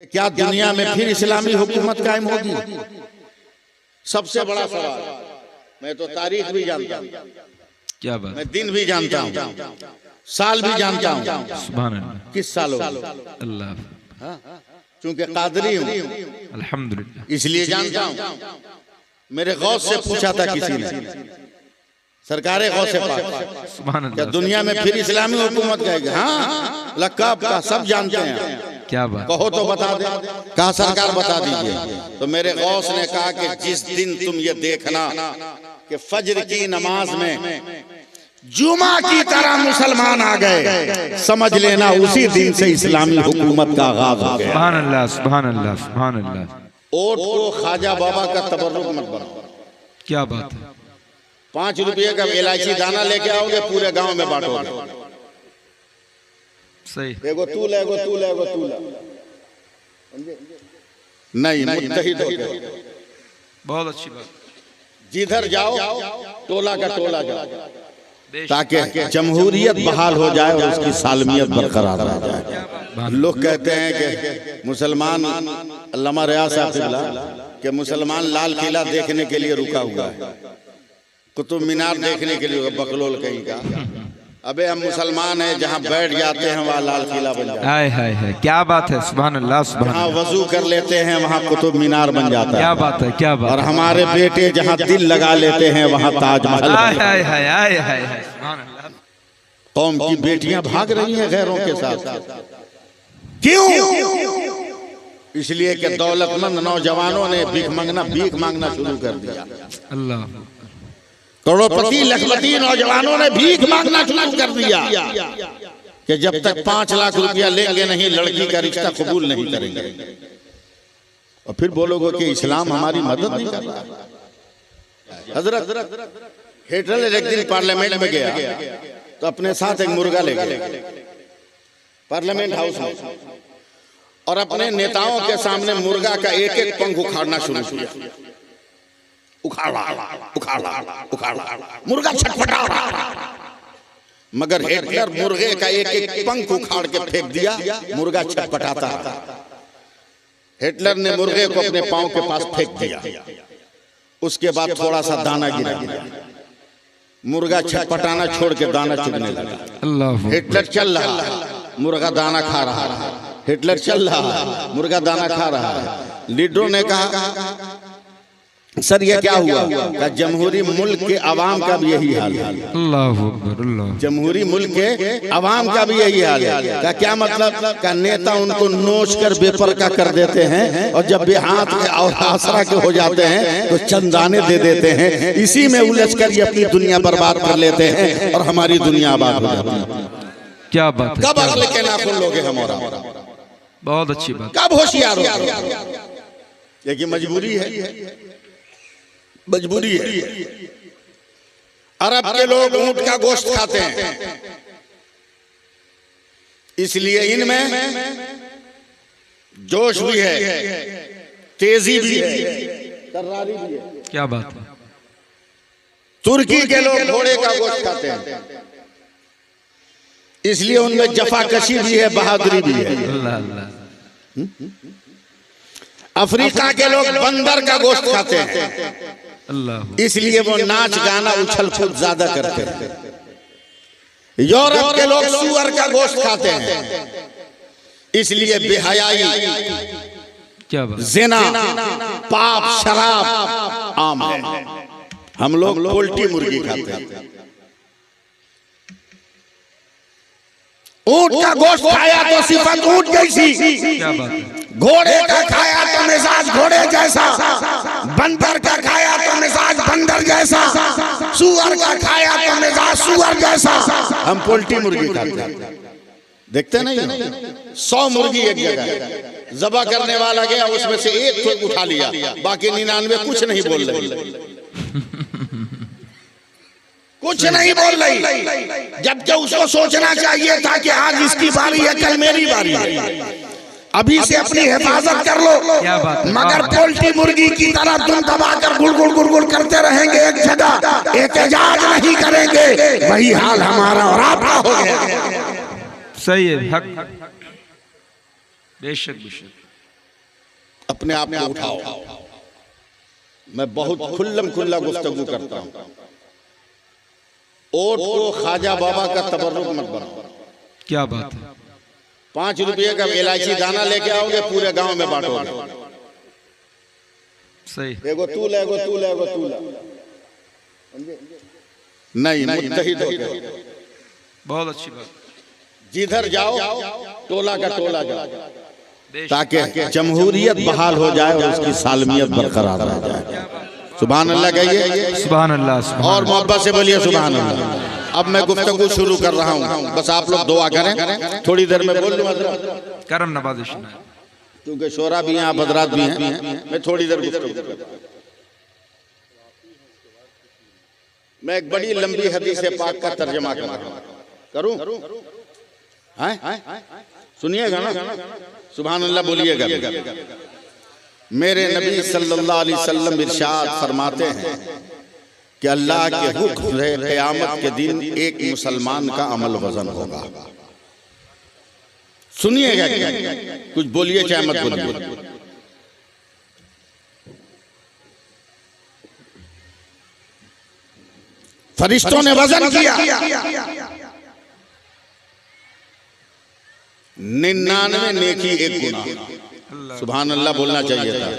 क्या दुनिया में फिर इस्लामी हुकूमत कायम होगी? सबसे बड़ा सवाल। मैं तो तारीख भी जानता हूँ, क्या बात, मैं दिन भी जानता हूँ, साल भी जानता हूँ। सुभान अल्लाह, किस साल होगा? अल्लाह, क्योंकि कादरी हूँ अल्हम्दुलिल्लाह, इसलिए जानता हूँ। मेरे गौस से पूछा था किसी ने, सरकारे गौस से पाक, सुभान क्या अल्लाह, दुनिया में फिर इस्लामी हुकूमत कहेगी? हाँ, लक़ब का सब जानते हैं, क्या बात, कहो तो बता दे। कहा सरकार बता दीजिए। तो मेरे गौस ने कहा कि जिस दिन तुम ये देखना कि फजर की नमाज में जुमा की तरह मुसलमान आ गए, समझ लेना उसी दिन से इस्लामी हुकूमत का आगाज हो गया। सुभान अल्लाह, सुभान अल्लाह, सुभान अल्लाह, ओट को ख्वाजा बाबा का तबर्रुक मत बनाओ। क्या बात है, 5 रुपये का इलायची दाना लेके आओगे, पूरे गांव में बांटोगे। सही, एगो तू ले, एगो तू ले, एगो तू ले, नहीं, मुत्तहिद हो गए। बहुत अच्छी बात, जिधर जाओ टोला का टोला जाओ, ताकि जमहूरियत बहाल हो जाए और उसकी सालमियत बरकरार रह जाए। लोग कहते हैं कि मुसलमान, अल्लामा रियाज साहब कि मुसलमान लाल किला देखने के लिए रुका हुआ है, कुतुब मीनार देखने के लिए, बकलोल कहीं का। अबे हम मुसलमान हैं, जहाँ बैठ जाते हैं वहाँ लाल किला बन जाता है। हाय हाय हाय, क्या बात है, सुभान अल्लाह, सुभान जहाँ अल्लाह, वजू कर लेते हैं वहाँ कुतुब मीनार बन जाता क्या है। बात है, क्या बात और है, हमारे बेटे जहाँ दिल लगा लेते हैं वहाँ ताजमहल। हाय हाय हाय हाय हाय हाय, सुभान अल्लाह, कौम की बेटियां भाग रही हैं गैरों के साथ, क्यों? इसलिए कि दौलतमंद नौजवानों ने भीख मांगना शुरू कर दिया। अल्लाह, करोड़पति लखपति नौजवानों ने भीख मांगना शुरू कर दिया कि जब तक 5 लाख रुपया लेंगे नहीं, लड़की का रिश्ता कबूल नहीं करेंगे। और फिर बोलोगे कि इस्लाम हमारी मदद नहीं कर रहा। हजरत हिटलर एक दिन पार्लियामेंट में गया तो अपने साथ एक मुर्गा ले गया पार्लियामेंट हाउस में, और अपने नेताओं के सामने मुर्गा का एक एक पंख उखाड़ना शुरू किया। उखाड़ा उखाड़ा उखाड़ा, मुर्गा छटपटा रहा, मगर हिटलर मुर्गे का एक एक पंख उखाड़ के फेंक दिया, मुर्गा छटपटाता रहा। हिटलर ने मुर्गे को अपने पांव के पास फेंक दिया, उसके बाद थोड़ा सा दाना गिरा, मुर्गा छटपटाना छोड़ के दाना चुगने लगा। अल्लाह, हिटलर चल रहा है, मुर्गा दाना खा रहा है। हिटलर चल रहा है, मुर्गा दाना खा रहा है। लीडरों ने कहा सर ये क्या हुआ? का जमहूरी मुल्क के अवाम का भी यही हाल है। अल्लाह अकबर, अल्लाह, जमहूरी मुल्क के अवाम का भी यही हाल है। का क्या मतलब? का नेता उनको नोच कर बेपरका कर देते हैं, और जब बेहाथ और आसरा के हो जाते हैं तो चंदाने दे देते हैं। इसी में उलझ कर ये अपनी दुनिया बर्बाद कर लेते हैं और हमारी दुनिया आबाद हो जाती है। क्या बात है, कब अगले के नाखून लोगे हमारा? बहुत अच्छी बात, कब होशियार हो? ये मजबूरी है, मजबूरी है। अरब के लोग ऊंट का गोश्त खाते हैं, इसलिए इनमें जोश भी है, तेजी भी है, तर्रारी भी है। क्या बात है, तुर्की के लोग घोड़े का गोश्त खाते हैं, इसलिए उनमें जफाकशी भी है, बहादुरी भी है। अल्लाह अल्लाह, अफ्रीका के लोग बंदर का गोश्त खाते हैं, अल्लाह, इसलिए वो नाच गाना उछल कूद ज्यादा करते हैं। यूरोप के लोग सूअर का गोश्त खाते हैं, इसलिए बेहयाई, क्या बात, जिना, पाप, शराब आम है। हम लोग पोल्ट्री मुर्गी खाते हैं। ऊंट का गोश्त खाया तो सिफत ऊंट जैसी, क्या बात है, घोड़े का खाया तो मिजाज घोड़े जैसा, बंदर का खाया तो मिजाज बंदर जैसा, सूअर का खाया तो मिजाज सूअर जैसा। हम पोल्ट्री मुर्गी खाते हैं, देखते नहीं? 100 मुर्गी एक जगह जबा करने वाला गया, उसमें से एक तो उठा लिया, बाकी 99 कुछ नहीं बोल रही, कुछ नहीं बोल रही, जबकि उसको सोचना चाहिए था कि आज इसकी बारी है, कल मेरी बारी है। अभी से अपनी हिफाजत कर लो। क्या बात है, मगर पोल्ट्री मुर्गी की तरह तुम दबाकर गुड़गुड़ गुड़गुड़ करते रहेंगे एक जगह, एहतजाज नहीं करेंगे। वही हाल हमारा और आपका हो गया। सही है, हक, बेशक बेशक, अपने आप को उठाओ। मैं बहुत खुल्लम खुल्ला गुफ्तगू करता हूं। ओट को ख्वाजा बाबा का तबर्रुक मत बनाओ। क्या बात है। 5 रुपये का इलायची दाना लेके आओगे, पूरे गांव में बांटोगे। सही। एगो तू ले, एगो तू ले, एगो तू ले। नहीं, मुत्तहिद हो गए। बहुत अच्छी बात। जिधर जाओ टोला का टोला जाओ, ताकि जमहूरियत बहाल हो जाए और उसकी सालमियत बरकरार रह जाए। सुभान अल्लाह कहिए। सुभान अल्लाह। और मोहब्बत से बोलिए सुभान अल्लाह। अब मैं गुफ्तगू शुरू कर रहा हूँ, बस आप लोग दुआ करें। थोड़ी देर में बोल लूँ हज़रत, करम नवाज़िश है, क्योंकि शोरा भी हैं, आप हज़रात भी हैं। मैं थोड़ी देर गुफ्तगू, मैं एक बड़ी लंबी हदीस पाक का तर्जमा करूं। सुनिएगा ना, सुभान अल्लाह बोलिएगा। मेरे नबी सल्लल्लाहु अलैहि वसल्लम इरशाद फरमाते हैं कि अल्लाह के हुक्म से क़यामत के दिन एक मुसलमान का अमल वजन होगा। सुनिएगा, कुछ बोलिए चाहे मत बोलिए। फरिश्तों ने वजन किया, 99 नेकी 1 गुनाह। सुभान अल्लाह बोलना चाहिए था।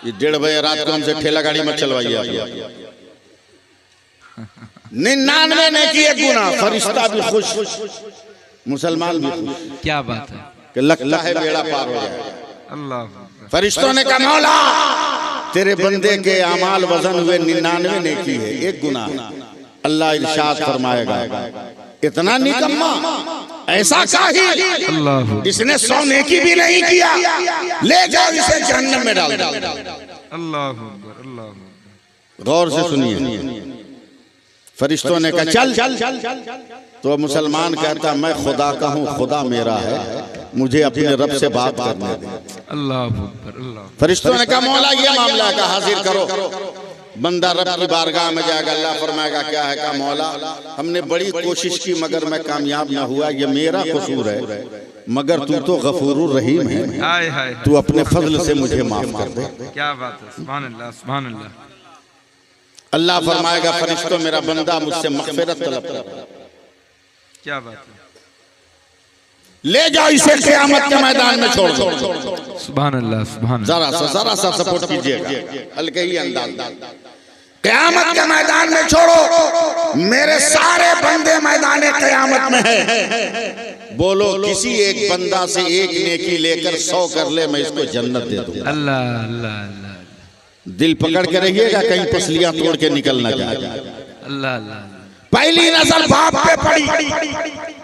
ये 1:30 बजे रात को हमसे ठेला गाड़ी मत चलवाइए आप। 99 नेकी 1 गुनाह। फरिश्ता भी खुश, मुसलमान भी खुश। क्या बात है कि लगता है बेड़ा पार हो जाए। अल्लाह। फरिश्तों ने कहा मौला तेरे बंदे के अमाल वजन हुए 99 नेकी है, 1 गुनाह। अल्लाह इरशाद फरमाएगा इतना निकम्मा, ऐसा काहिल, इसने 100 नेकी भी नहीं किया, ले जाओ इसे जहन्नम में डाल दो। अल्लाह। गौर से सुनिए। फरिश्तों ने कहा चल। तो मुसलमान कहता मैं खुदा का हूँ, खुदा मेरा है, मुझे अपने रब से बात करने दे। अल्लाह। फरिश्तों ने कहा मौला ये मामला का हाजिर करो। बंदा रब की बारगाह में जाएगा, अल्लाह फरमाएगा क्या है? कहा मौला हमने बड़ी कोशिश की मगर मैं कामयाब ना हुआ, ये मेरा कसूर है, मगर तू तो गफूरुर रहीम है, तू अपने फजल से मुझे माफ कर दे। क्या बात है। सुभान अल्लाह, सुभान अल्लाह। अल्लाह फरमाएगा फरिश्तों मेरा बंदा मुझसे मग़फ़िरत तलब कर। क्या बात है। ले जाओ इसे क़यामत के मैदान में छोड़ दो। सुभान अल्लाह, सुभान। जरा सा सपोर्ट कीजिएगा, हल्के ही अंदाज। क़यामत के मैदान में छोड़ो, मेरे सारे बंदे मैदान क़यामत में है। बोलो किसी एक बंदा से 1 नेकी लेकर 100 कर ले, मैं इसको जन्नत दे दूंगा। अल्लाह अल्लाह। दिल पकड़ के रहिएगा, कहीं पसलियां तोड़ के निकल ना जाए। अल्लाह अल्लाह। पहली नजर बाप पे पड़ी,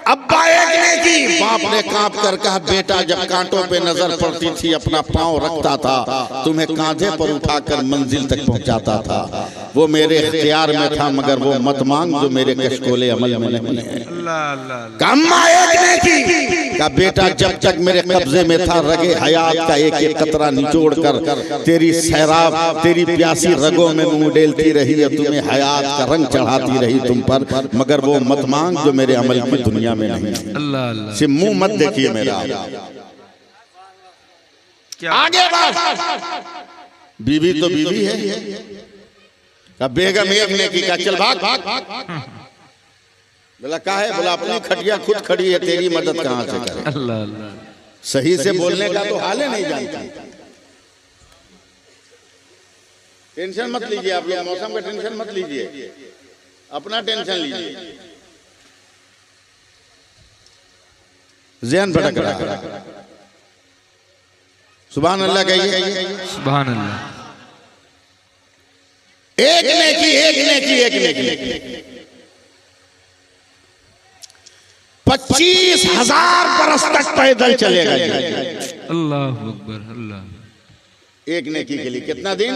अब्बा 1 नेकी। बाप ने कांप कर कहा बेटा जब कांटों पे नजर पड़ती थी अपना पांव रखता था, तुम्हें कांधे पर उठाकर मंजिल तक पहुंचाता था, वो मेरे इख्तियार में था, मगर वो मत मांग जो मेरे कशकोले अमल में नहीं है। अम्मा 1 नेकी। का बेटा जब तक मेरे कब्जे में था रगे हयात का एक एक कतरा निचोड़ कर तेरी सैराब, तेरी प्यासी रगों में मुंह डेलती रही है, तुम्हें हयात का रंग चढ़ाती रही तुम पर, मगर वो मत मांग जो मेरे अमल की दुनिया में नहीं है। अल्लाह अल्लाह। सिर्फ मुंह मत देखिए मेरा। आगे बात। बीवी तो बीवी है, बेगम 1 नेकी का चल भाग। बोला का है? बोला अपनी खटिया खुद खड़ी है, तेरी मदद कहां से करे? अल्लाह अल्लाह। सही से बोलने का तो हाल है नहीं जानता। टेंशन मत लीजिए आप लोग, मौसम का टेंशन मत लीजिए, अपना टेंशन लीजिए। ज़हन भटक रहा है। सुभान अल्लाह कहिए। सुभान अल्लाह। 1 नेकी 1 नेकी 1 नेकी 25,000 बरस तक पैदल चलेगा। अल्लाह अकबर। अल्लाह। 1 नेकी के लिए कितना दिन?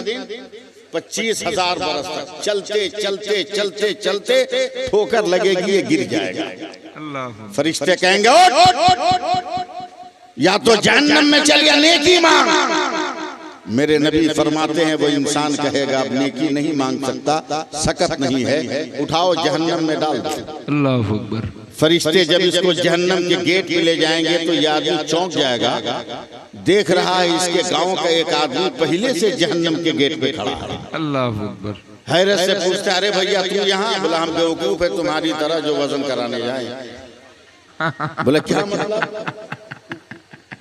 25,000 बरस तक चलते चलते चलते चलते ठोकर लगेगी, ये गिर जाएगा। अल्लाह। फरिश्ते कहेंगे उठ, या तो जहन्नम में चल या नेकी मांग। मेरे नबी फरमाते हैं वो इंसान कहेगा अब नेकी नहीं मांग सकता, सकत नहीं है, उठाओ जहन्नम में डाल दो। अल्लाहु अकबर। फरिश्ते जब इसको जहन्नम के गेट पे ले जाएंगे तो ये आदमी चौंक जाएगा, देख रहा है इसके गांव का एक आदमी पहले से जहन्नम के गेट पे खड़ा है। अल्लाहु अकबर। हैरत से पूछता, अरे भैया तू यहाँ? बोला हम बेवकूफ है तुम्हारी तरह जो वजन कराने जाए। बोला क्या मतलब?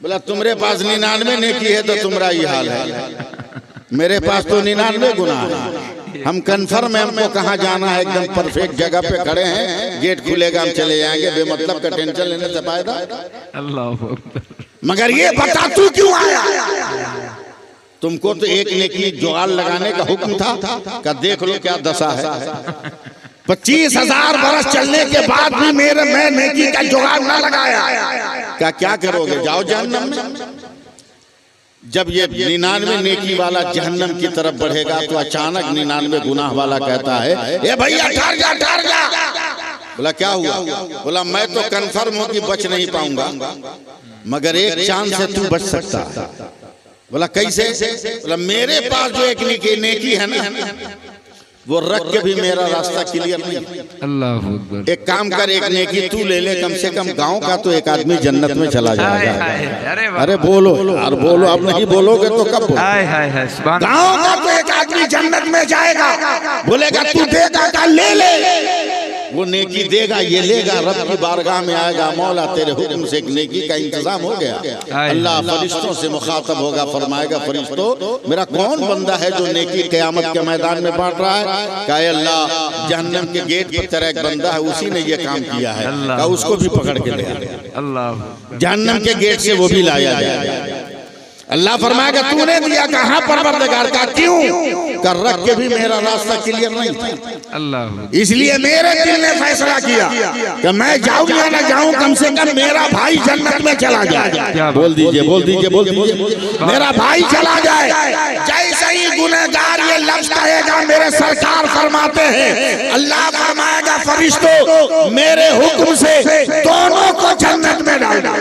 बोला तुम्हारे पास 99 नेकी है तो तुम्हारा ये हाल है, मेरे पास तो 99 गुनाह है। हम कन्फर्म है, हमको कहाँ जाना है, एकदम परफेक्ट जगह पे खड़े हैं, गेट खुलेगा हम चले जाएंगे, बेमतलब का टेंशन लेने से फायदा। अल्लाहु अकबर। मगर ये बता तू क्यों आया? तुमको तो एक नेकी जुगाड़ लगाने का हुक्म था, का देख लो क्या दशा है। 25,000 बरस चलने के बाद भी मैं नेकी का जुगाड़ ना लगाया, क्या करोगे? जाओ जहन्नम में। जब ये 99 नेकी वाला जहन्नम की तरफ बढ़ेगा तो अचानक 99 गुनाह वाला कहता है, ए भैया ठहर जा ठहर जा। बोला क्या हुआ? बोला मैं तो कन्फर्म हूं कि बच नहीं पाऊंगा, मगर एक चांस से तू बच सकता। बोला कैसे? बोला मेरे पास जो एक नेकी है ना, वो रख के भी मेरा रास्ता क्लियर नहीं। अल्लाहु अकबर। एक काम कर, एक नेकी तू ले ले, कम से कम गांव का तो एक आदमी जन्नत में चला जाएगा। अरे बोलो और बोलो, अब नहीं बोलोगे तो कब बोलो? गांव का तो एक आदमी जन्नत में जाएगा, बोलेगा तू देगा का ले ले, वो नेकी देगा, ये लेगा, रब की बारगाह में आएगा, मौला तेरे हुक्म से एक नेकी का इंतजाम हो गया। अल्लाह फरिश्तों से मुखातब होगा, फरमाएगा फरिश्तों मेरा कौन बंदा है जो नेकी क़यामत के मैदान में बांट रहा है? कहे अल्लाह जहन्नम के गेट पर तेरा एक बंदा है, उसी ने ये काम किया है, कहा उसको भी पकड़ के ले आया। जहन्नम के गेट से वो भी लाया जाएगा। अल्लाह फरमाएगा तूने दिया, कहाँ परवरदिगार का क्यों? कर रख के भी मेरा रास्ता क्लियर नहीं था, अल्लाह इसलिए मेरे दिल ने फैसला किया कि मैं जाऊं या ना जाऊं, कम से कम मेरा भाई जन्नत में चला जाए। बोल दीजिए बोल दीजिए बोल दीजिए, मेरा भाई चला जाए। जैसे ही गुनहगार ये लफ्ज कहेगा, मेरे सरकार फरमाते हैं, अल्लाह फरमाएगा फरिश्तों मेरे हुक्म से दोनों को जन्नत में डाल दो।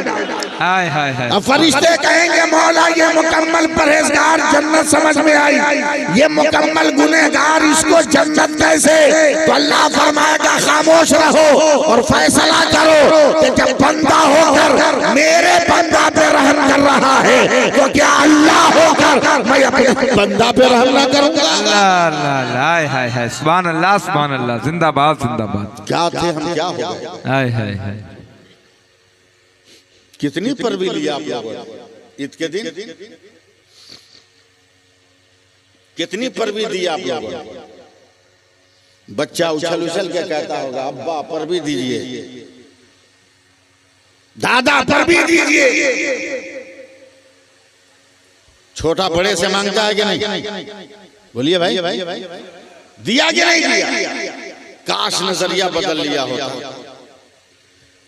अब फरिश्ते कहेंगे मौला ये मुकम्मल परहेजगार जन्नत समझ में आई, ये मुकम्मल गुनहगार इसको जन्नत कैसे? तो अल्लाह फरमाएगा खामोश रहो और फैसला करो कि जब बंदा होकर मेरे बंदा पे रहम कर रहा है तो क्या अल्लाह होकर मैं अपने बंदा पे रहम ना करूंगा? अल्लाह सुभान अल्लाह सुभान अल्लाह, जिंदाबाद जिंदाबाद। क्या थे हम, क्या हो गए? हाय हाय हाय, कितनी परवी लिया आप लोगों ने ईद के दिन, कितनी परवी दी आप लोगों ने? बच्चा उछल उछल के कहता होगा अब्बा परवी दीजिए, दादा परवी दीजिए। छोटा बड़े से मांगता है कि नहीं? बोलिए भाई, दिया कि नहीं दिया? काश नजरिया बदल लिया होता,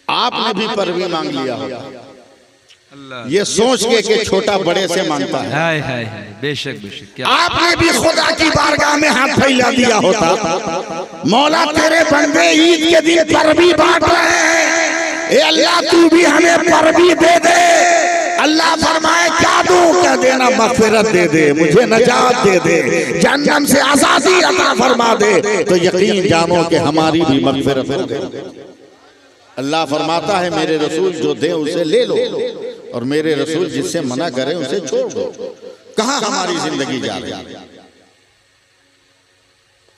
आपने भी परवी मांग लिया होगा, ये सोच के कि छोटा बड़े से मांगता है। हाय हाय हाय, बेशक बेशक, क्या आपने भी खुदा की बारगाह में हाथ फैला दिया होता, मौला तेरे बंदे ईद के दिन परवी बांट रहे हैं, ए अल्लाह तू भी हमें परवी दे दे। अल्लाह फरमाए क्या दूं? कह देना मगफिरत दे दे, मुझे नजात दे दे, जहन्नम से आजादी अता फरमा दे, तो यकीन जानो कि हमारी भी मगफिरत हो गई। अल्लाह फरमाता है मेरे रसूल जो दे उसे ले लो, और मेरे रसूल जिससे मना करें उसे छोड़ दो। कहां हमारी जिंदगी जा रही है?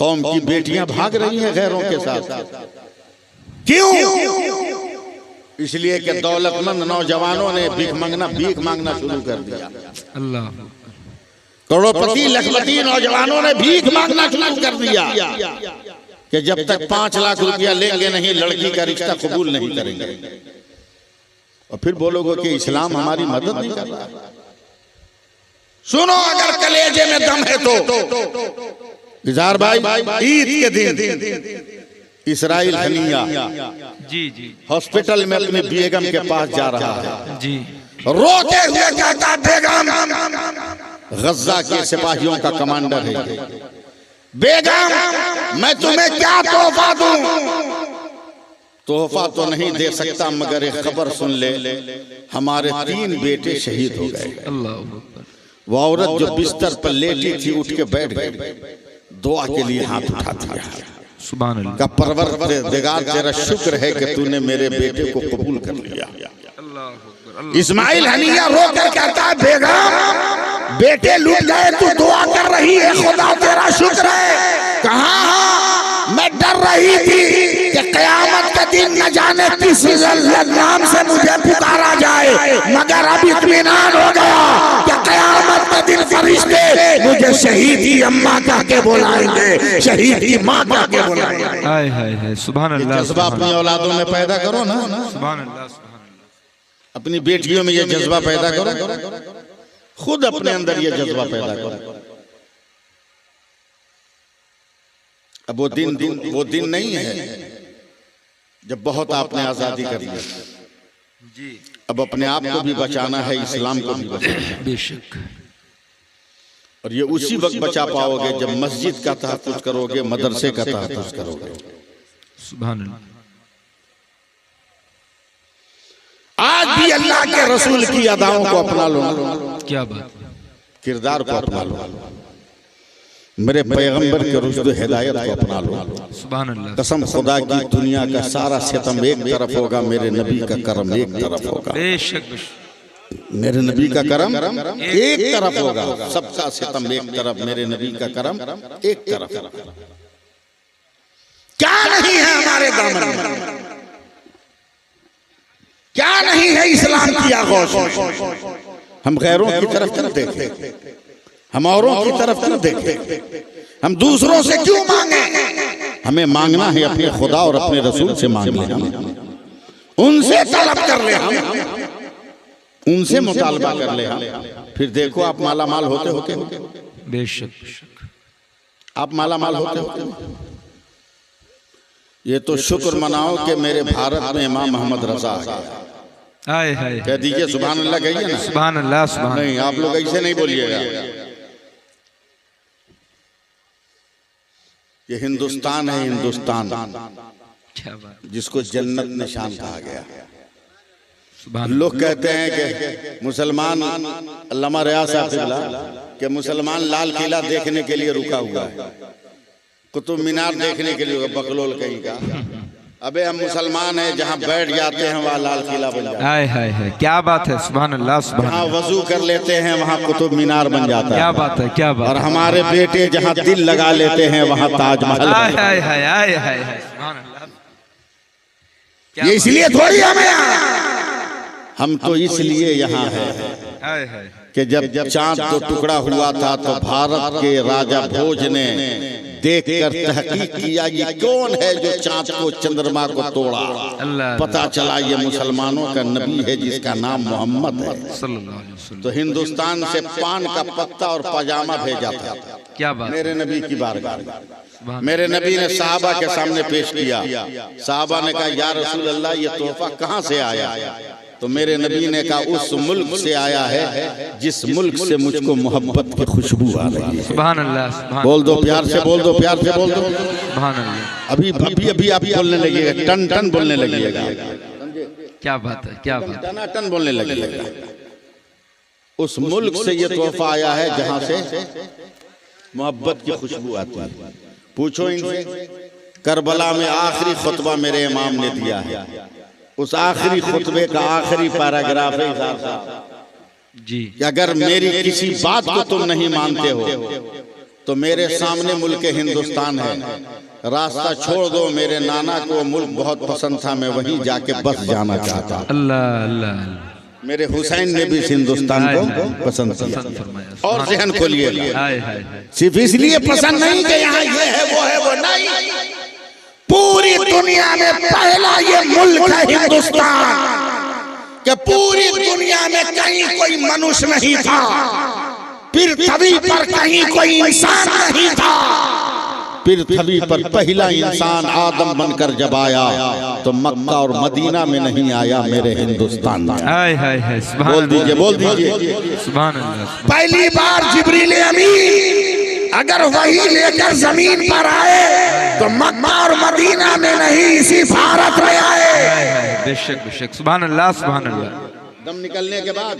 कौम की बेटियां भाग रही हैं गैरों के साथ, क्यों? इसलिए कि दौलतमंद नौजवानों ने भीख मांगना शुरू कर दिया। अल्लाह, करोड़पति लखपति नौजवानों ने भीख मांगना शुरू कर दिया कि जब तक 5 लाख रुपया लेंगे नहीं लड़की का रिश्ता कबूल नहीं करेंगे। और फिर बोलोगे कि इस्लाम हमारी मदद नहीं कर रहा। सुनो, अगर कलेजे में दम है तो इजहार भाई ईद के दिन इसराइल हनिया जी जी हॉस्पिटल में अपने बेगम के पास जा रहा है जी, रोते हुए कहता बेगम, गज्जा के सिपाहियों का कमांडर है, बेगम मैं तुम्हें क्या तोहफा दूं? तोहफा तो नहीं दे सकता, मगर एक खबर सुन ले, हमारे 3 बेटे शहीद हो गए। अल्लाह, वो औरत जो बिस्तर पर लेटी थी उठ के बैठ गई, दुआ के लिए हाथ उठा दिया। सुभान अल्लाह। का परवरदिगार तेरा शुक्र है कि तूने मेरे बेटे को कबूल कर लिया। इस्माइल हनिया रो कर कहता है, बेगम बेटे लूट गए, तू दुआ कर रही है, खुदा तेरा शुक्र है। कहा मैं डर रही थी कि क़यामत के दिन न जाने किस नाम से मुझे पुकारा जाए, मगर अब इत्मीनान हो गया कि क़यामत के दिन फरिश्ते मुझे शहीद की अम्मा कह के बुलाएंगे, शहीद की माँ कह के बुलाएंगे। हाय हाय हाय, सुभान अल्लाह। जज्बा अपनी औलादों में पैदा करो ना, सुभान अल्लाह, अपनी बेटियों में ये जज्बा पैदा करो, खुद अपने अंदर ये जज्बा पैदा करो। अब वो दिन नहीं है जब बहुत आपने आजादी कर ली जी। अब अपने आप को भी बचाना है, इस्लाम को भी बचाना है बेशक। और ये उसी वक्त बचा पाओगे जब मस्जिद का तहफ़्फ़ुज़ करोगे, मदरसे का तहफ़्फ़ुज़ करोगे। सुभान अल्लाह। आज भी अल्लाह के रसूल की अदाओं को अपना लो, क्या बात, किरदार को अपना लो, मेरे पैगंबर के रुश्द हिदायत को अपना लो। सुभान अल्लाह। कसम खुदा की, दुनिया का सारा सितम एक तरफ होगा, मेरे नबी का करम एक तरफ होगा। बेशक मेरे नबी का करम एक तरफ होगा, सबका सितम एक तरफ, मेरे नबी का करम एक तरफ। क्या नहीं है हमारे दामन में, क्या नहीं है इस्लाम की आगोश। हम गैरों की तरफ क्यों देखें, हम औरों की तरफ क्यों देखें, हम दूसरों से क्यों मांगे। हमें मांगना है अपने खुदा और अपने रसूल से मांग ले, हम उनसे तलब कर ले, हम उनसे मुतालबा कर ले। हम फिर देखो आप माला माल होते होते बेशक आप माला माल होते होते। ये तो शुक्र मनाओ कि मेरे भारत में इमाम मोहम्मद रजा आ गया। हाय हाय, कह दीजिए सुभान अल्लाह, कहिए ना सुभान अल्लाह, सुभान। नहीं, आप लोग ऐसे नहीं बोलिएगा। ये हिंदुस्तान है, हिंदुस्तान क्या बात, जिसको जन्नत निशान कहा गया। सुभान। लोग कहते हैं कि मुसलमान, अल्लामा रियाज साहब कि मुसलमान लाल किला देखने के लिए रुका हुआ है, कुतुब मीनार देखने के लिए, बकलोल कहीं का। अबे हम मुसलमान हैं, जहाँ बैठ जाते हैं वहाँ लाल किला बन जाता है। हाय हाय हाय, क्या बात है, सुभान अल्लाह, सुभान। जहाँ वजू कर लेते हैं वहाँ कुतुब मीनार बन जाता है। क्या बात है, क्या बात। और हमारे बेटे जहाँ दिल लगा लेते हैं वहाँ ताजमहल। हाय हाय हाय हाय हाय, सुभान अल्लाह। ये इसलिए थोड़ी हमें, हम तो इसलिए यहाँ है हाय हाय कि जब चांद तो टुकड़ा हुआ था तो भारत के राजा भोज ने देखकर तहकीक किया ये कौन है जो चांद को, चंद्रमा को तोड़ा। अल्लाह। पता चला ये मुसलमानों का नबी है जिसका नाम मोहम्मद है सल्लल्लाहु अलैहि वसल्लम। तो हिंदुस्तान से पान का पत्ता और पजामा भेजा था क्या बात, मेरे नबी की बारगाह में। सुभान। मेरे नबी ने साहबा के सामने पेश किया। साहबा ने कहा या रसूल अल्लाह, ये तोहफा कहाँ से आया? तो मेरे नबी ने कहा उस मुल्क से आया है जिस मुल्क से मुझको मोहब्बत की खुशबू आ रही है। सुभान अल्लाह, सुभान। बोल दो प्यार से, बोल दो प्यार से, बोल दो। सुभान अल्लाह। अभी अभी अभी आप बोलने लगिएगा, टन टन बोलने लगिएगा, क्या बात है, क्या बात। टना टन बोलने लगिएगा। उस मुल्क से ये तोहफा आया है जहां से मोहब्बत की खुशबू आती है। पूछो इनसे, करबला में आखिरी खुतबा मेरे इमाम ने दिया है, उस आखिरी खुतबे का आखिरी पैराग्राफ है जी, कि अगर मेरी किसी बात को तुम नहीं मानते हो तो मेरे सामने मुल्क हिंदुस्तान है, रास्ता छोड़ दो। मेरे नाना को मुल्क बहुत पसंद था, मैं वहीं जाके बस जाना चाहता। अल्लाह अल्लाह। मेरे हुसैन ने भी इस हिंदुस्तान को पसंद किया। और जहन खोलिए, हाय हाय, सिर्फ इसलिए पसंद नहीं कि यहाँ ये है वो है, वो नहीं, पूरी दुनिया में पहला ये मुल्क है हिंदुस्तान कि पूरी दुनिया में कहीं कोई मनुष्य नहीं था, पृथ्वी पर कहीं कोई इंसान नहीं था। पृथ्वी पर पहला इंसान आदम बनकर जब आया तो मक्का और मदीना में नहीं आया, मेरे हिंदुस्तान में। हाय हाय हाय, सुभान। बोल दीजिए, बोल दीजिए, सुभान अल्लाह। पहली बार जिब्रील अमीन अगर वही लेकर जमीन पर आए तो मक्का और मदीना में नहीं, इसी भारत में आए। बेशक बेशक, सुभान अल्लाह, सुभान अल्लाह। दम निकलने के बाद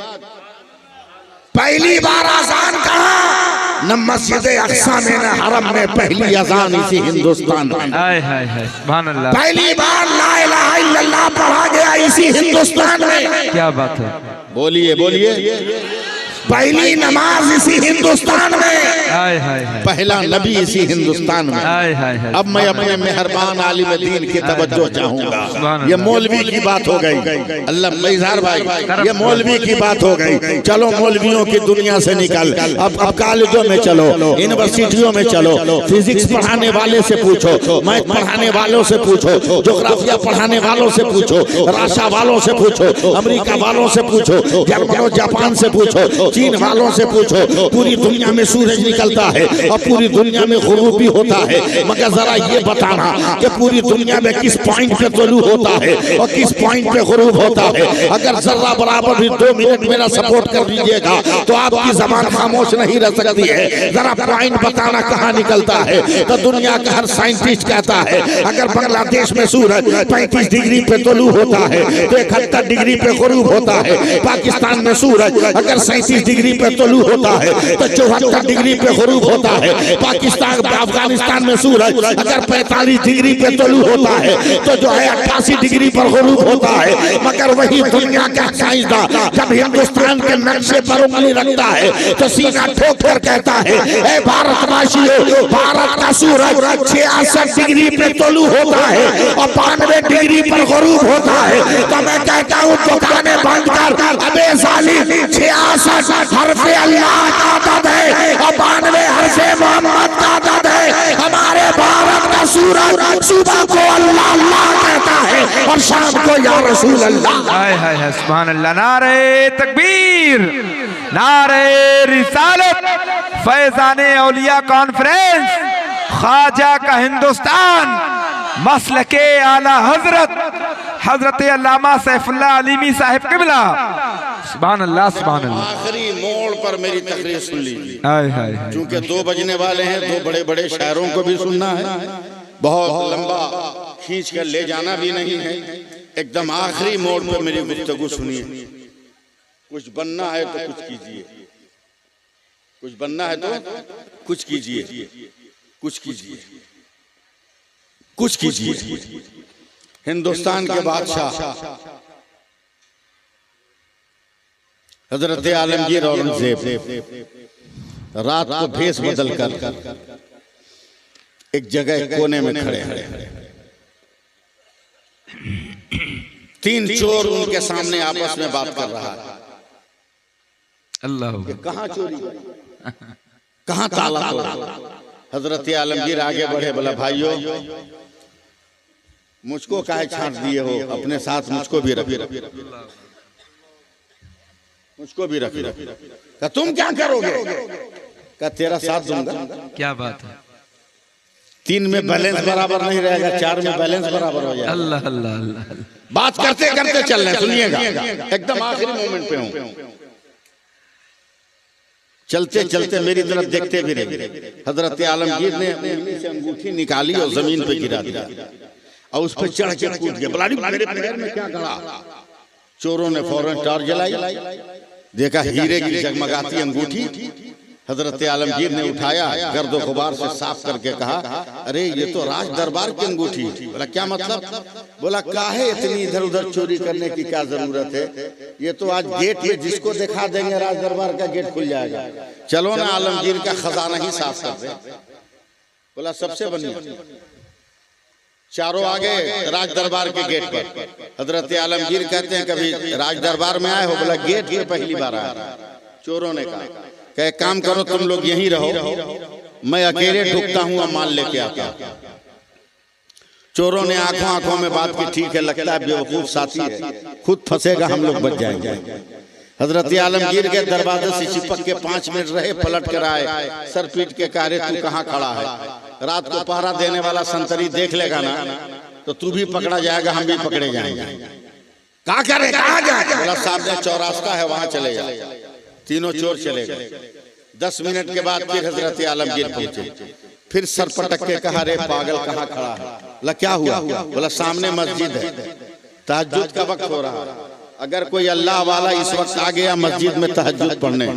पहली बार आजाद न मस्जिद अक्सा में न हरम में, पहली अजान इसी हिंदुस्तान में। हाय हाय हाय सुभान अल्लाह। पहली बार ला इलाहा इल्लल्लाह पढ़ा गया इसी हिंदुस्तान में। क्या बात है। बोलिए बोलिए। पहली नमाज इसी हिंदुस्तान में, हाय हाय हाय। पहला नबी इसी हिंदुस्तान में। हाय हाय हाय। अब मैं अपने मेहरबान आलिम दीन की तवज्जो चाहूंगा। ये मौलवी की बात हो गई, अल्लाह इजहार भाई, ये मौलवी की बात हो गई। चलो मौलवियों की दुनिया से निकल, अब कॉलेजों में चलो, यूनिवर्सिटियों में चलो, फिजिक्स पढ़ाने वाले से पूछो, मैथ पढ़ाने वालों से पूछो, ज्योग्राफिया पढ़ाने वालों से पूछो, राशा वालों से पूछो, अमेरिका वालों से पूछो, जर्मनो जापान से पूछो, चीन वालों से पूछो। पूरी दुनिया में सूरज निकलता है और पूरी दुनिया में गुरूब भी होता है, मगर जरा ये बताना कि पूरी दुनिया में किस पॉइंट पे तुलू होता है और किस पॉइंट पे गुरूब होता है। अगर जरा बराबर भी 2 मिनट मेरा सपोर्ट कर दीजिएगा तो आपकी जबान खामोश नहीं रह सकती है। जरा पॉइंट बताना कहाँ निकलता है। तो दुनिया का हर साइंटिस्ट कहता है अगर बांग्लादेश में सूरज 35 डिग्री पे तुलू होता है तो 71 डिग्री पे गुरूब होता है। पाकिस्तान में सूरज अगर 37 डिग्री पे तुलू होता है तो 74 डिग्री पे गुरूब होता है। पाकिस्तान अफगानिस्तान में सूरज अगर 45 डिग्री पे तुलू होता है तो जो है 88 डिग्री पर गुरूब होता है। मगर वही दुनिया का साइंसदान जब हिंदुस्तान के नक्शे पर उंगली रखता है तो सीना ठोक कर कहता है ए भारतवासियों, भारत का सूरज 66 डिग्री पे तुलू होता है और 92 डिग्री पर गुरूब होता है। तो मैं कहता हूँ दुकानें बंद कर, अबे जालिम 66 हरफे अल्लाह का आदत है और 92 हरफे मोहम्मद का आदत है। हमारे भारत का सूरज सुबह को अल्लाह अल्लाह कहता है और शाम को या रसूल अल्लाह। हाय हाय हाय सुभान अल्लाह। नारे तकबीर, नारे रिसालत, फैजाने औलिया कॉन्फ्रेंस, ख्वाजा का हिंदुस्तान, मसलके आला हजरत हजरत अल्लामा सैफुल्लाह अलीमी साहिब किबला। सुभान अल्लाह सुभान अल्लाह। आखिरी मोड़ पर मेरी तकरीर सुन लीजिए। हाय हाय हाय। चूंकि 2 बजने वाले हैं, 2 बड़े बड़े शायरों को भी सुनना है, बहुत लंबा खींच कर ले जाना भी नहीं है। एकदम आखिरी मोड़ पर मेरी गुफ्तगू सुनिए। कुछ बनना है तो कुछ कीजिए, कुछ बनना है तो कुछ कीजिए, कुछ कीजिए, कुछ कीजिए। हिंदुस्तान के बादशाह हजरत आलमगीर औरंगजेब रात को भेष बदल कर एक जगह कोने में खड़े हैं। 3 चोर उनके सामने आपस में बात कर रहा है। अल्लाह कहाँ चोरी, कहाँ ताला तोड़ा। हजरत आलमगीर आगे बढ़े, बोला भाइयों मुझको काहे छांट दिए हो, अपने साथ मुझको भी रखिए, मुझको भी रखिए। कहा तुम क्या करोगे? कहा तेरा साथ दूंगा। क्या बात है। 3 में बैलेंस बराबर नहीं रहेगा, 4 में बैलेंस बराबर हो जाएगा। अल्लाह अल्लाह अल्लाह। बात करते करते चल रहे, सुनिएगा एकदम आखिरी मोमेंट पे हूं। चलते चलते मेरी तरफ देखते भी रहे। हजरत आलमगीर ने उंगली से अंगूठी निकाली और जमीन पे गिरा दिया और उस पर चढ़ के कूद गया। बोला मेरे पैर में क्या गड़ा? चोरों ने फौरन टॉर्च जलाई, देखा हीरे की जगमगाती अंगूठी। हजरत आलमगीर ने उठाया, गर्द गुबार से साफ करके कहा अरे ये तो राज दरबार की अंगूठी। बोला क्या मतलब? बोला काहे इतनी इधर उधर चोरी करने की क्या जरूरत है? ये तो आज गेट में जिसको दिखा देंगे राज दरबार का गेट खुल जाएगा। चलो ना आलमगीर का खजाना ही साफ कर दे। बोला सबसे बढ़िया। चारों आगे राज दरबार के गेट पर। हजरत आलमगीर कहते हैं कभी राज दरबार में आए हो? बोला गेट पे पहली बार आया। चोरों ने कहा कि काम करो तुम लोग यहीं रहो, मैं अकेले ढुकता हूं और माल लेके आता हूं। चोरों ने आंखों आंखों में बात की, ठीक है लगता है बेवकूफ साथी है, खुद फंसेगा हम लोग बच जाएंगे। हजरत आलमगीर के दरवाजे से चिपक के 5 मिनट रहे, पलट कर आए, सर पीट के कहा तू कहाँ खड़ा है? रात को पहरा देने वाला संतरी देख लेगा ना तो तू भी पकड़ा जाएगा, हम भी पकड़े जाएंगे। कहा करे कहाँ जाए? बोला सामने चौरास्ता है वहां चले जाए। तीनों चोर चले गए। 10 मिनट के बाद फिर हजरत आलमगीर पहुंचे, फिर सर पटक के कहा रे पागल कहाँ खड़ा है? बोला क्या हुआ? बोला सामने मस्जिद है, तहज्जुद का वक्त हो रहा है, अगर कोई अल्लाह वाला इस वक्त आ गया मस्जिद में तहज्जुद पढ़ने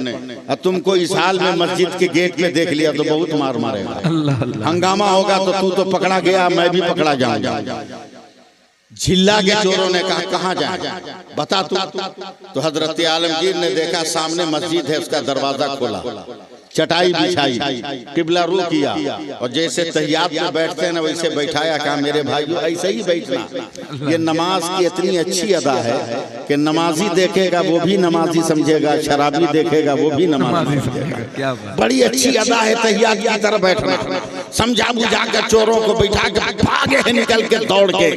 और तुमको इस हाल में मस्जिद के गेट में देख लिया तो बहुत मार मारेगा, अल्लाह अल्लाह। हंगामा होगा तो तू तो पकड़ा गया, मैं भी पकड़ा जाऊंगा। झिल्ला के चोरों ने कहा कहाँ जाए बता तू। तो हजरत आलमगीर ने देखा सामने मस्जिद है, उसका दरवाजा खोला, चटाई बिछाई, किबला रू किया और जैसे तहियात में बैठते हैं ना वैसे बैठाया। कहा मेरे भाइयों ऐसे ही बैठना, ये नमाज की इतनी अच्छी अदा है कि नमाजी देखेगा वो भी नमाजी समझेगा, शराबी देखेगा वो भी नमाजी समझेगा। क्या बात। बड़ी अच्छी अदा है तहियात की तरह बैठना। समझा बुझा कर चोरों को बैठा के भागे हैं निकल के दौड़ के,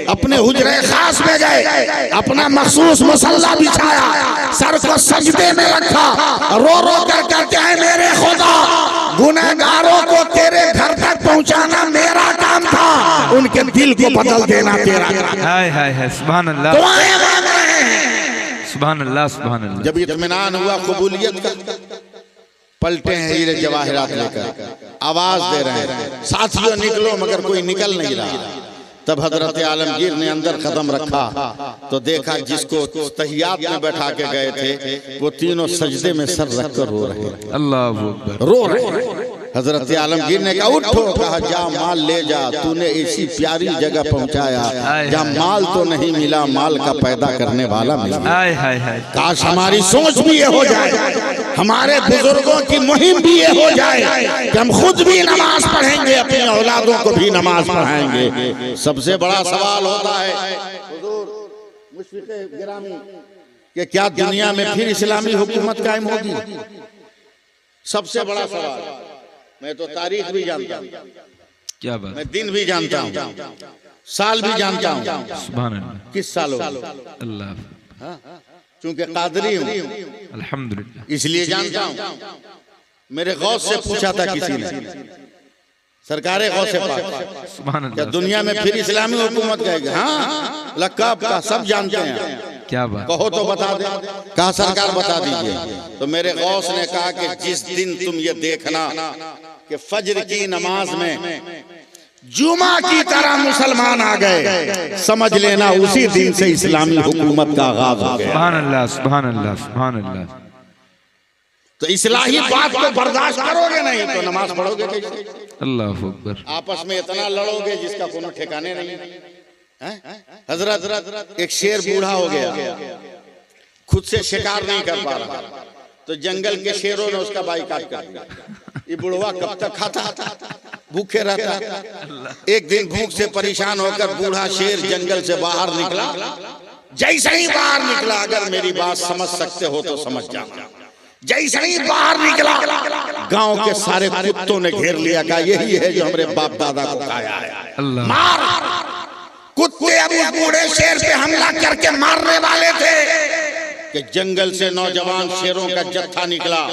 अपने हुजरे खास में गए, अपना मखसूस मसल्ला बिछाया, सर को सजदे में रखा, रो रो कर कहते हैं मेरे खुदा गुनहगारों को तेरे घर तक पहुंचाना मेरा काम था, उनके दिल को बदल देना तेरा काम। हाय हाय हाय, सुभान अल्लाह, दुआएं मांग रहे हैं। सुभान अल्लाह, सुभान अल्लाह। जब इत्मीनान हुआ कबूलियत का, पलटे हैं हीरे जवाहरात लेकर, आवाज दे रहे हैं साथियों निकलो, मगर कोई निकल नहीं रहा। तब हजरत आलमगीर ने अंदर कदम रखा तो देखा जिसको तहियात में बैठा के गए थे वो तीनों सजदे में सर रखकर रो रहे हैं, अल्लाह अकबर, रो रहे। हजरत आलमगीर ने कहा उठो, कहा जा माल ले जा, तूने ऐसी प्यारी जगह पहुंचाया जहाँ माल तो नहीं मिला, माल का पैदा करने वाला मिला। हाय हाय हाय। काश हमारी सोच भी ये हो जाए, हमारे बुजुर्गों की मुहिम भी ये हो जाए कि हम खुद भी नमाज पढ़ेंगे, अपनी औलादों को भी नमाज पढ़ाएंगे। सबसे बड़ा सवाल होता है हुजूर मुशफिक गिरामी कि क्या दुनिया में फिर इस्लामी हुकूमत कायम होगी? सबसे बड़ा सवाल। मैं तो तारीख भी जानता हूँ, क्या बात, मैं दिन भी जानता हूँ, साल भी जानता हूँ, सुभान अल्लाह, किस साल होगा, अल्लाह, चूंकि कादरी हूँ अल्हम्दुलिल्लाह इसलिए जानता हूँ। मेरे गौस से पूछा था किसी ने, सरकारे गौस से पाक, सुभान क्या अल्लाह, दुनिया में फिर इस्लामी हुकूमत कहेगी? हाँ, लक़ब का सब जानते हैं, क्या बात, कहो तो बता दे। कहा सरकार बता दीजिए। तो मेरे गौस ने कहा कि जिस दिन तुम ये देखना कि फजर की नमाज में जुमा की तरह मुसलमान आ गए, समझ लेना उसी दिन से इस्लामी हुकूमत का आगाज हो गया। सुभान अल्लाह, सुभान अल्लाह, सुभान अल्लाह। तो इस्लाही बात को बर्दाश्त करोगे नहीं तो नमाज पढ़ोगे कैसे? अल्लाह अकबर। आपस में इतना लड़ोगे जिसका कोनो ठिकाने नहीं है। हजरत एक शेर बूढ़ा हो गया, खुद से शिकार नहीं कर पा रहा, तो जंगल के शेरों ने उसका बाइकाट कर दिया। ये बुढ़वा कब तक खाता, भूखे रहता। एक दिन भूख से परेशान होकर बूढ़ा शेर जंगल से बाहर निकला। जैसे ही बाहर निकला, अगर मेरी बात समझ सकते हो तो समझ जाओ, जैसे ही बाहर निकला गांव के सारे कुत्तों ने घेर लिया। कहा यही है जो हमारे बाप दादा को खाया है, अल्लाह, मार। कुत्ते अब उस बूढ़े शेर पे हमला करके मारने वाले थे कि जंगल से नौजवान शेरों का जत्था निकला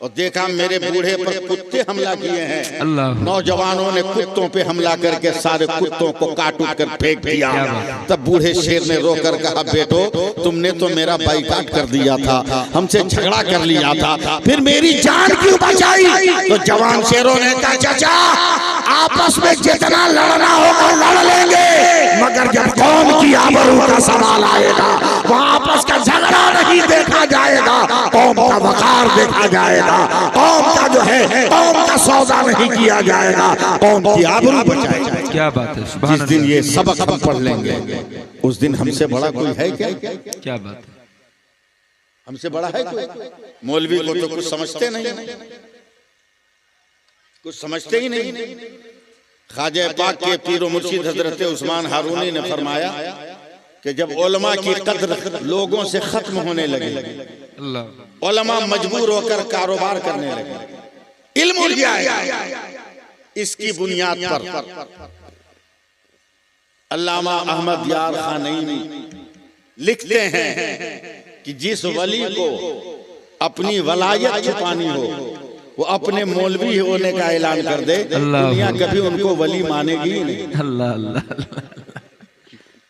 और देखा मेरे बूढ़े पर कुत्ते हमला किए हैं। अल्लाह, नौजवानों ने कुत्तों पे हमला करके सारे कुत्तों को काट उठ कर फेंक दिया। तब बूढ़े शेर ने रोकर कहा बेटो तुमने तो मेरा बाइकाट कर दिया था, हमसे झगड़ा कर लिया था, फिर मेरी जान क्यों बचाई? तो जवान शेरों ने कहा चाचा आपस में जितना लड़ना होगा लड़ लेंगे, मगर जब कौम की आबरू का सवाल आएगा वहाँ आपस का झगड़ा नहीं देखा जाएगा, कौम का वकार देखा जाएगा। कौम का जो है कौम का सौदा नहीं किया जाएगा, कौम की आबरू बचाई जाएगी। क्या बात है, सुभान जिस दिन ये सबक हम पढ़ लेंगे उस दिन हमसे बड़ा कोई है क्या? क्या बात है, हमसे बड़ा है कोई? मौलवी को तो कुछ समझते नहीं, कुछ समझते ही नहीं। ख्वाजा पाक के पीर मुर्शिद हजरत उस्मान हारूनी ने फरमाया कि जब उलमा की कद्र लोगों से खत्म होने लगी, अल्लाह, उलमा मजबूर होकर कारोबार करने लगे, इल्म उड़ गया। इसकी बुनियाद पर अल्लामा अहमद यार खान नईमी लिखते हैं कि जिस वली को अपनी वलायत छुपानी हो वो अपने मौलवी होने का ऐलान कर दे, दुनिया कभी उनको वली मानेगी ही नहीं। अल्लाह अल्लाह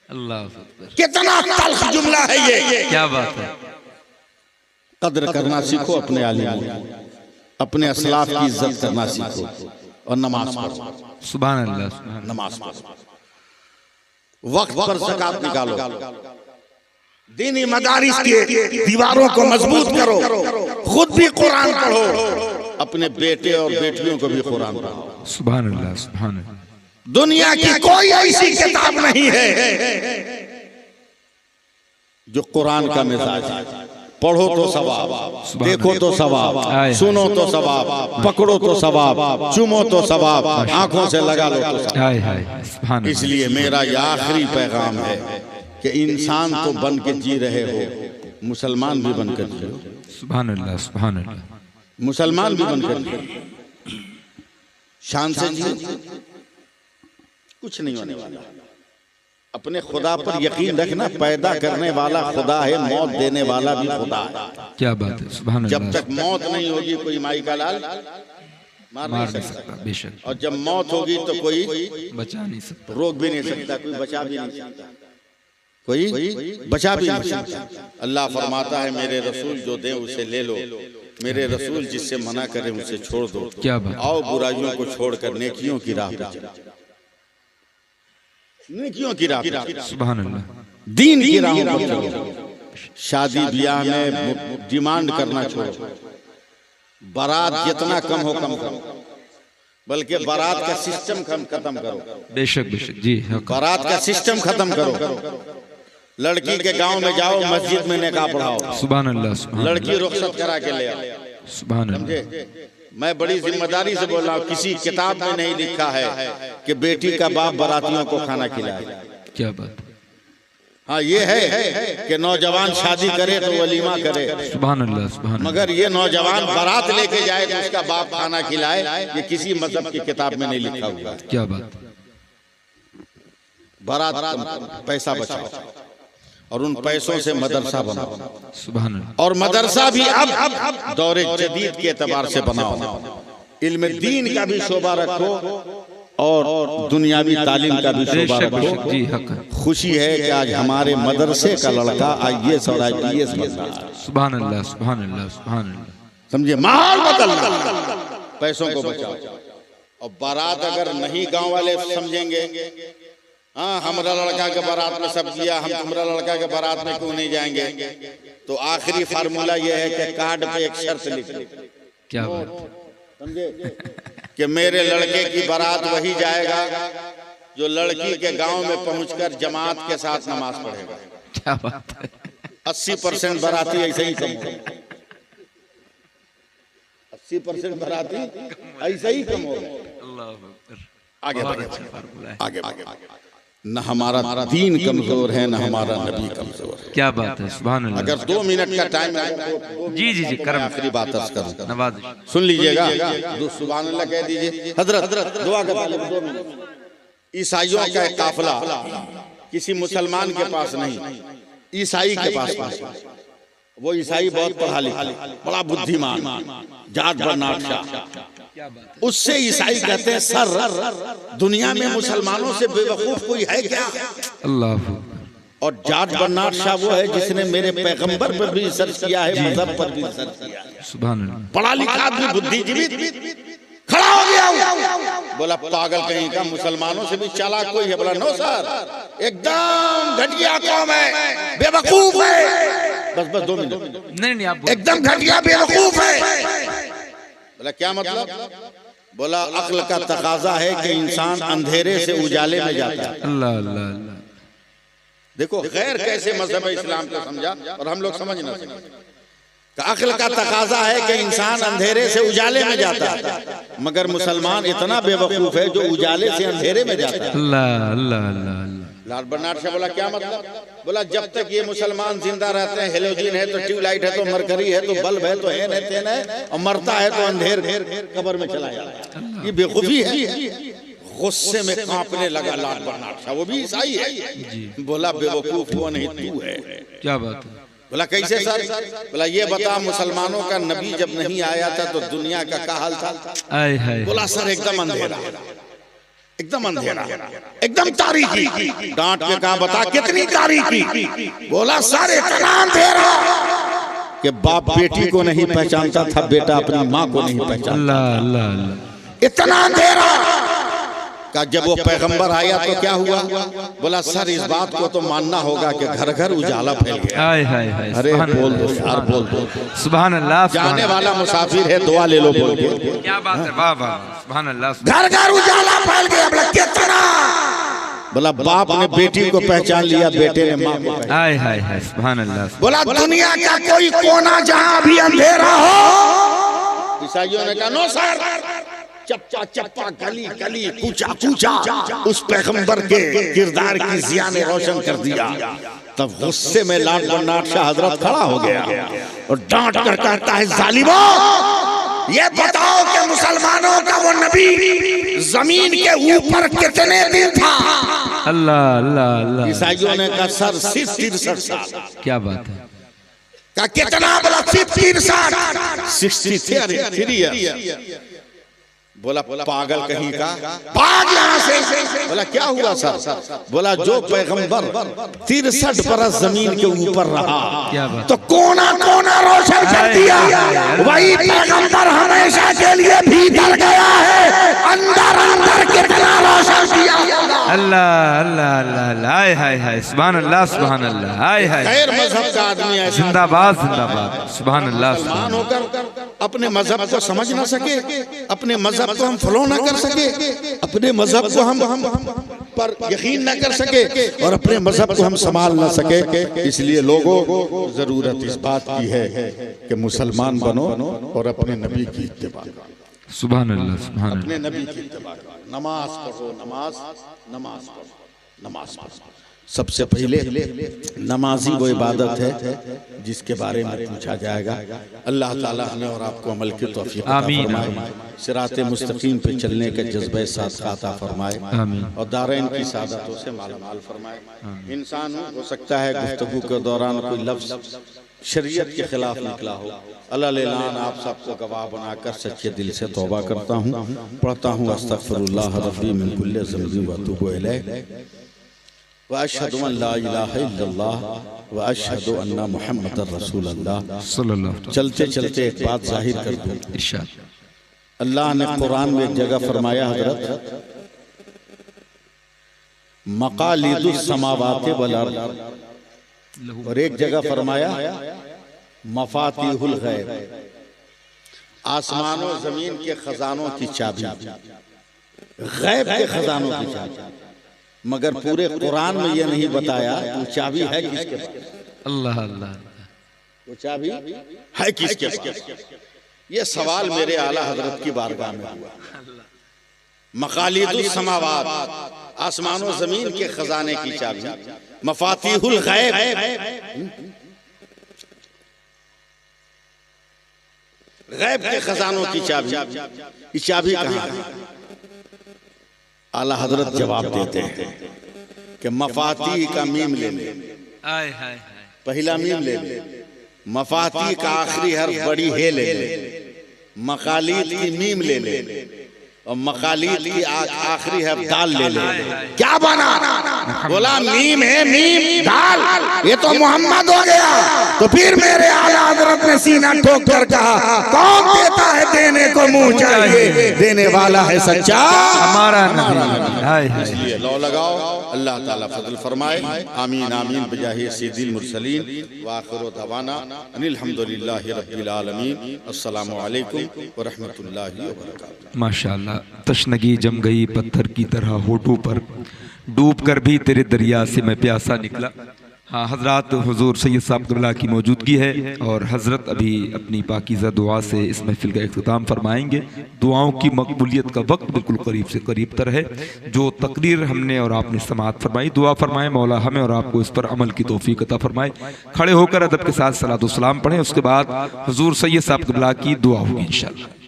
अल्लाह, कितना तल्ख जुमला है ये। क्या बात है, कद्र करना सीखो अपने आलिमों की, अपने असलाफ की इज्जत करना सीखो और नमाज पढ़ो। सुभान अल्लाह, सुभान अल्लाह। नमाज पढ़ो, वक्त पर ज़कात निकालो, दीनी मदारिस के दीवारों को मजबूत करो, खुद भी कुरान पढ़ो, अपने बेटे और बेटियों को भी कुरान पढ़ाओ। सुभान अल्लाह, सुभान अल्लाह। दुनिया की कोई ऐसी किताब नहीं है जो कुरान का मिजाज है। पढ़ो तो सवाब, देखो तो सवाब, सुनो तो सवाब, पकड़ो तो सवाब, चूमो तो सवाब, आंखों से लगा लो तो सवाब। इसलिए मेरा यह आखिरी पैगाम है कि इंसान तो बन के जी रहे हो, मुसलमान भी बनकर जियो। सुभान अल्लाह, सुभान अल्लाह। मुसलमान भी बनकर जियो, शान से जियो, कुछ नहीं होने वाला। अपने खुदा पर यकीन रखना, पैदा करने वाला खुदा है, मौत देने वाला भी खुदा है। क्या बात है, सुभान अल्लाह। जब तक मौत नहीं होगी कोई माई का लाल मार नहीं सकता, बेशक। और जब मौत होगी तो कोई बचा नहीं सकता, रोक भी नहीं सकता, कोई बचा भी नहीं सकता, कोई बचा भी नहीं सकता। अल्लाह फरमाता है मेरे रसूल जो दे उसे ले लो, मेरे रसूल जिससे मना करे उसे छोड़ दो। क्या बात। आओ बुराइयों को छोड़कर नेकियों की राह पर चलो, नेकियों की राह पर, सुभान अल्लाह, दीन की राह पर चलो। शादी ब्याह में डिमांड करना छोड़ो, बारात जितना कम हो कम करो, बल्कि बारात का सिस्टम खत्म करो। बेशक बेशक जी, बारात का सिस्टम खत्म करो। लड़की के गांव में जाओ, मस्जिद में निकाह पढ़ाओ। सुभान अल्लाह, सुभान लड़की रुखसत करा के ले आओ। सुभान अल्लाह। मैं बड़ी जिम्मेदारी से बोल रहा हूँ, किसी किताब में नहीं लिखा है कि बेटी का बाप बारातियों को खाना खिलाए। क्या बात। हाँ ये है कि नौजवान शादी करे तो वलीमा करे, सुभान अल्लाह, सुभान। मगर ये नौजवान बारात लेके जाए तो उसका बाप खाना खिलाए, ये किसी मजहब की किताब में नहीं लिखा हुआ। क्या बात। बारात पैसा बचाओ और उन पैसों से मदरसा बनाओ। सुभान अल्लाह। और मदरसा भी अब दौरे जदीद के एतबार से बनाओ, इल्म दीन का भी शोभा रखो और दुनियावी तालीम का भी शोभा रखो। जी हक। खुशी है कि आज हमारे मदरसे का लड़का IAS और IPS बन रहा है। सुभान अल्लाह, सुभान अल्लाह, सुभान अल्लाह। समझे, माहौल बदल रहा। पैसों को बचाओ। और बारात अगर नहीं गांव वाले समझेंगे, हाँ हमारा लड़का के बारात में सब किया, हम तुम्हारा लड़का के बारात में क्यों नहीं जाएंगे, तो आखिरी फार्मूला यह है कि कार्ड पे एक शर्त लिख लो। क्या बात। समझे कि मेरे लड़के की बारात वही जाएगा जो लड़की के गांव में पहुंचकर जमात के साथ नमाज पढ़ेगा। क्या बात है। 80% बाराती ऐसे ही कम हो, 80% बाराती ऐसे ही कम हो गए। आगे बढ़े, न हमारा दीन कमजोर है, न हमारा नबी कमजोर है। क्या बात है, सुभान अल्लाह। अगर 2 मिनट का टाइम जी जी जी, करम। आखिरी बात करूं, नवाज सुन लीजिएगा, सुभान अल्लाह कह दीजिए। हजरत दुआ के पहले 2 मिनट। ईसाइयों का एक काफिला किसी मुसलमान के पास नहीं, ईसाई के पास। वो ईसाई बहुत पढ़ा लिखा, बड़ा बुद्धिमान, जाट बर्नार्ड। उससे ईसाई कहते हैं सर दुनिया में मुसलमानों से बेवकूफ कोई है क्या? अल्लाह। और जाट बर्नार्ड शाह वो है जिसने मेरे पैगंबर पर भी रिसर्च किया है, मजहब पर भी रिसर्च किया है। सुभान अल्लाह। पढ़ा लिखा आदमी, बुद्धिजीवी, खड़ा हो गया, बोला पागल कहीं का, मुसलमानों से भी चालाक कोई है? बोला नो सर, एकदम घटिया कौम है, बेवकूफ है। बस 2 मिनट। नहीं आप एकदम घटिया बेवकूफ है। बोला क्या मतलब? बोला अक्ल का तकाजा है कि इंसान अंधेरे से उजाले में जाता है। अल्लाह अल्लाह अल्लाह। देखो गैर कैसे मजहब इस्लाम को समझा और हम लोग समझ ना सके। अक्ल का तकाजा है कि इंसान अंधेरे से उजाले में जाता है, मगर मुसलमान इतना बेवकूफ है जो उजाले से अंधेरे में जाता है। अल्लाह अल्लाह अल्लाह। लाल बर्नार्ड शाह बोला क्या मतलब? बोला जब तक ये मुसलमान जिंदा रहते हैं, हेलोजिन है तो ट्यूबलाइट है तो मरकरी है तो बल्ब है तो हेन है तेन है, और मरता है तो अंधेर कब्र में चला जाता है। ये बेवकूफी है। गुस्से में कांपने लगा लाल बर्नार्ड शाह, वो भी ईसाई है। बोला बेवकूफ वो नहीं तू है। क्या बात है? बोला कैसे सर? बोला ये बता मुसलमानों का नबी जब नहीं आया था तो दुनिया का क्या हाल था? बोला सर एकदम अंधेरा, एकदम अंधेरा, एकदम तारीकी। डांट के कहा बता कितनी तारीकी? बोला सर इतना अंधेरा कि बाप बेटी को नहीं पहचानता था, बेटा अपनी माँ को नहीं पहचानता। अल्लाह अल्लाह अल्लाह। इतना अंधेरा का जब वो पैगंबर आया तो क्या हुआ? बोला सर इस बात को तो मानना होगा कि घर घर उजाला फैल गया। हाय हाय हाय, अरे बोल दो यार, बोल दो। सुभान अल्लाह, जाने वाला मुसाफिर है, दुआ ले लो बोल के। क्या बात है, वाह वाह, सुभान अल्लाह। घर घर उजाला फैल गया। बोला कितना? बोला बाप ने बेटी को पहचान लिया, बेटे ने माँ को। हाय हाय हाय, सुभान अल्लाह। बोला दुनिया का कोई कोना जहां भी अंधेरा हो। ईसाइयों ने कहा नो सर, चप्पा चप्पा, गली गली, कूचा कूचा उस पैगंबर के किरदार की जिया ने रोशन कर दिया। तब गुस्से में लाट बन्नाट शाह हजरत खड़ा हो गया और डांट कर कहता है जालिमों, ये बताओ कि मुसलमानों का वो नबी जमीन के ऊपर कितने दिन था? अल्लाह अल्लाह अल्लाह। ईसाइयों ने कहा सर सिर्फ 63 साल। क्या बात है? का कितना? बोला 63। बोला पागल कहीं का, भाग यहाँ से। बोला क्या हुआ सर? बोला जो पैगंबर 63 बरस जमीन के ऊपर रहा तो कोना कोना रोशन कर दिया, वही पैगंबर हमेशा के लिए भीतर गया है, अंदर अंदर कितना रोशन किया। अल्लाह अल्लाह अल्लाह, हाय हाय हाय, सुभान अल्लाह सुभान अल्लाह, हाय हाय। गैर मजहब का आदमी है, जिंदाबाद जिंदाबाद, सुभान अल्लाह। मुसलमान होकर अपने मजहब को समझ ना सके, अपने मजहब को हम फॉलो ना कर सके, अपने मजहब को हम पर यकीन ना कर सके और अपने मजहब को हम संभाल ना सके। इसलिए लोगों को जरूरत इस बात की है कि मुसलमान बनो और अपने नबी की इत्तिबा करो। सुभान अल्लाह सुभान अल्लाह। अपने नबी की इत्तिबा करो, नमाज पढ़ो, नमाज नमाज पढ़ो, नमाज पढ़ो। सबसे पहले नमाजी वो इबादत है जिसके बारे में पूछा जाएगा। अल्लाह ताला हमें और आपको अमल की तौफीक अता फरमाए, सिराते मुस्तकीम पे चलने के जज्बे साथ अता फरमाए और दारैन की सादतों से मालामाल फरमाए। इंसान हो सकता है गुफ्तगू के दौरान कोई लफ्ज शरीयत के खिलाफ निकला हो, अल्लाह लेलान आप सबको गवाह बनाकर सच्चे दिल से तौबा करता हूँ, पढ़ता हूँ अस्तगफिरुल्लाह रब्बी मिन कुल्लि ज़ंबि व अतूबु इलैह व अशहदु अन ला इलाहा इल्लल्लाह व अशहदु अन्ना मुहम्मदर रसूलुल्लाह सल्लल्लाहु अलैहि वसल्लम। चलते चलते एक बात जाहिर कर दूं, इरशाद। अल्लाह ने कुरान में एक जगह फरमाया हजरत मकालिदुस समावाति वल अर्द, और एक जगह फरमाया मफातिहुल गैब, आसमानों जमीन के खजानों की चाबी, गैब के खजानों की चाबी। मगर पूरे कुरान में यह नहीं बताया वो चाबी है किसके पास। अल्लाह अल्लाह, वो चाबी है किसके पास? ये सवाल मेरे आला हजरत की बारगाह में हुआ। मकालिदुस समावात, आसमानों जमीन के खजाने की चाबी, मफातिहुल गैब, गैब के खजानों की चाबी, ये चाबी कहाँ है? आला हजरत जवाब देते हैं कि मफाती का मीम ले ले, पहला मीम ले ले, मफाती का आखिरी हर्फ बड़ी है ले ले, मकालीद की मीम ले ले और मकालीद की आखिरी हर्फ दाल ले ले। क्या बना? बोला मीम है मीम दाल, ये तो मोहम्मद हो गया। तो फिर मेरे आला हजरत ने सीना ठोक कर कहा कौन देता है देने को मुंह चाहिए, देने वाला है सच्चा हमारा नबी। इसलिए लौ लगाओ, अल्लाह ताला फजल फरमाए। आमीन आमीन बिजाहि सय्यिदिल मुरसलीन व आखिरु दवाना अनिल हम्दुलिल्लाहि रब्बिल आलमीन। अस्सलामु अलैकुम व रहमतुल्लाहि व बरकातुहू। माशाअल्लाह, तशनगी जम गई पत्थर की तरह होठों पर, डूब कर भी तेरे दरिया से मैं प्यासा निकला। हाँ, हजरत हुजूर सैयद साहब क़िबला की मौजूदगी है और हजरत अभी अपनी पाकीज़ा दुआ से इस महफिल का इख्तिताम फरमाएंगे। दुआओं की मकबूलियत का वक्त बिल्कुल करीब से करीब तर है। जो तकरीर हमने और आपने समाअत फरमाई, दुआ फरमाए मौला हमें और आपको इस पर अमल की तौफीक अता फरमाए। खड़े होकर अदब के साथ सलातो सलाम पढ़ें, उसके बाद हुजूर सैयद साहब क़िबला की दुआ होगी इंशाअल्लाह।